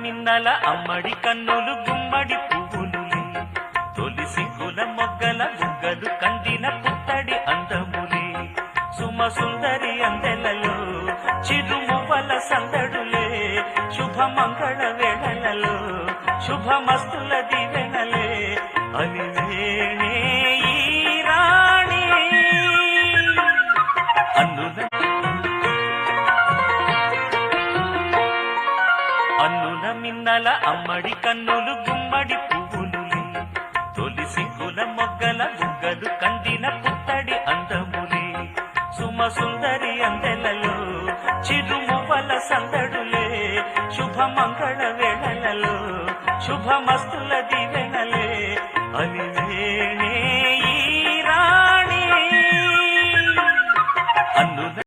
మిన్నల అమ్మడి కన్నులు గుమ్మడి పువ్వులులే తొలి సిగ్గుల మొగ్గల బుగ్గలు కందిన పుత్తడి అందములే సుమ సుందరి అందెలలో చిరుమువ్వల సందడులే శుభమంగళ వేళలలో శుభమస్తుల దివెనలే అలివేణే ఈ రాణి అన్నుల మిన్నల అమ్మడి కన్నులు గుమ్మడి పువ్వులులే తొలి సిగ్గుల మొగ్గల బుగ్గలు కందిన పుత్తడి అందములే సుమ సుందరి అందెలలో చిరుమువ్వల సందడులే శుభమంగళ వేళలలో శుభమస్తుల దివెనలే అలివేణే ఈ రాణి అన్నుల